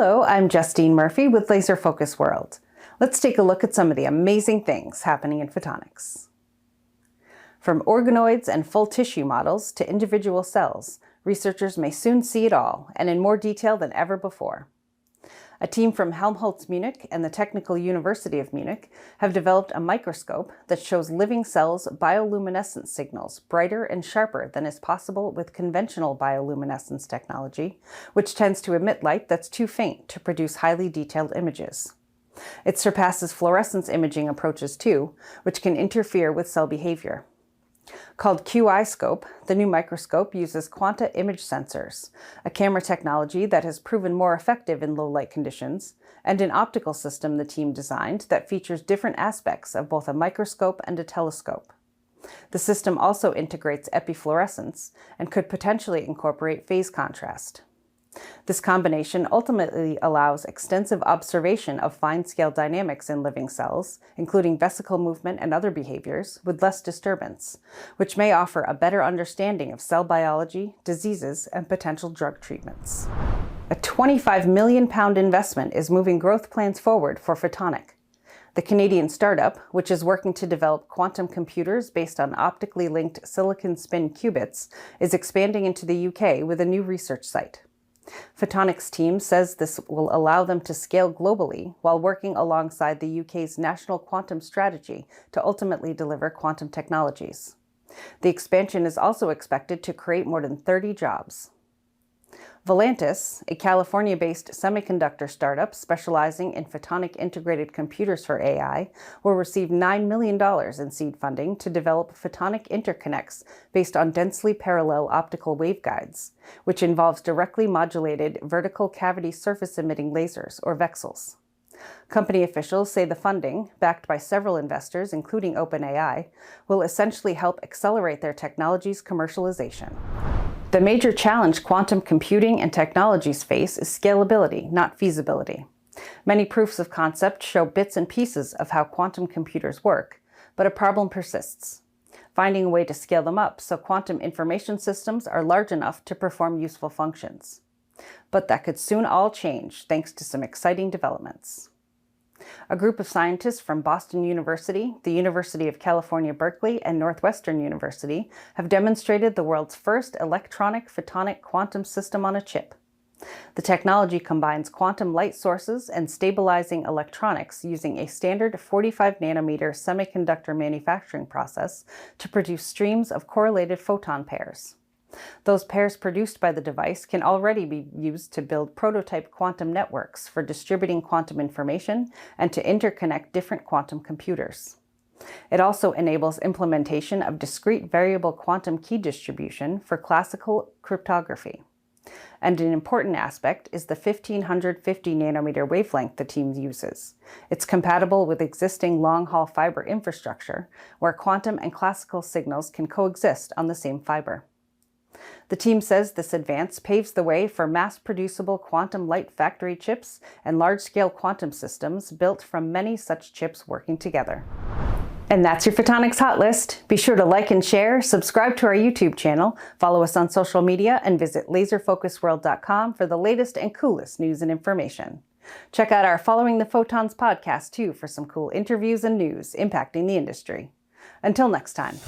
Hello, I'm Justine Murphy with Laser Focus World. Let's take a look at some of the amazing things happening in photonics. From organoids and full tissue models to individual cells, researchers may soon see it all, and in more detail than ever before. A team from Helmholtz Munich and the Technical University of Munich have developed a microscope that shows living cells' bioluminescent signals brighter and sharper than is possible with conventional bioluminescence technology, which tends to emit light that's too faint to produce highly detailed images. It surpasses fluorescence imaging approaches too, which can interfere with cell behavior. Called QI-scope, the new microscope uses quanta image sensors, a camera technology that has proven more effective in low light conditions, and an optical system the team designed that features different aspects of both a microscope and a telescope. The system also integrates epifluorescence and could potentially incorporate phase contrast. This combination ultimately allows extensive observation of fine-scale dynamics in living cells, including vesicle movement and other behaviors, with less disturbance, which may offer a better understanding of cell biology, diseases, and potential drug treatments. A £25 million investment is moving growth plans forward for Photonic. The Canadian startup, which is working to develop quantum computers based on optically linked silicon spin qubits, is expanding into the UK with a new research site. Photonics team says this will allow them to scale globally while working alongside the UK's national quantum strategy to ultimately deliver quantum technologies. The expansion is also expected to create more than 30 jobs. Volantis, a California-based semiconductor startup specializing in photonic integrated computers for AI, will receive $9 million in seed funding to develop photonic interconnects based on densely parallel optical waveguides, which involves directly modulated vertical cavity surface emitting lasers, or VCSELs. Company officials say the funding, backed by several investors, including OpenAI, will essentially help accelerate their technology's commercialization. The major challenge quantum computing and technologies face is scalability, not feasibility. Many proofs of concept show bits and pieces of how quantum computers work, but a problem persists: finding a way to scale them up so quantum information systems are large enough to perform useful functions. But that could soon all change thanks to some exciting developments. A group of scientists from Boston University, the University of California, Berkeley, and Northwestern University have demonstrated the world's first electronic-photonic-quantum system on a chip. The technology combines quantum light sources and stabilizing electronics using a standard 45 nanometer semiconductor manufacturing process to produce streams of correlated photon pairs. Those pairs produced by the device can already be used to build prototype quantum networks for distributing quantum information and to interconnect different quantum computers. It also enables implementation of discrete variable quantum key distribution for classical cryptography. And an important aspect is the 1550 nanometer wavelength the team uses. It's compatible with existing long-haul fiber infrastructure, where quantum and classical signals can coexist on the same fiber. The team says this advance paves the way for mass-producible quantum light factory chips and large-scale quantum systems built from many such chips working together. And that's your Photonics Hot List. Be sure to like and share, subscribe to our YouTube channel, follow us on social media, and visit laserfocusworld.com for the latest and coolest news and information. Check out our Following the Photons podcast, too, for some cool interviews and news impacting the industry. Until next time.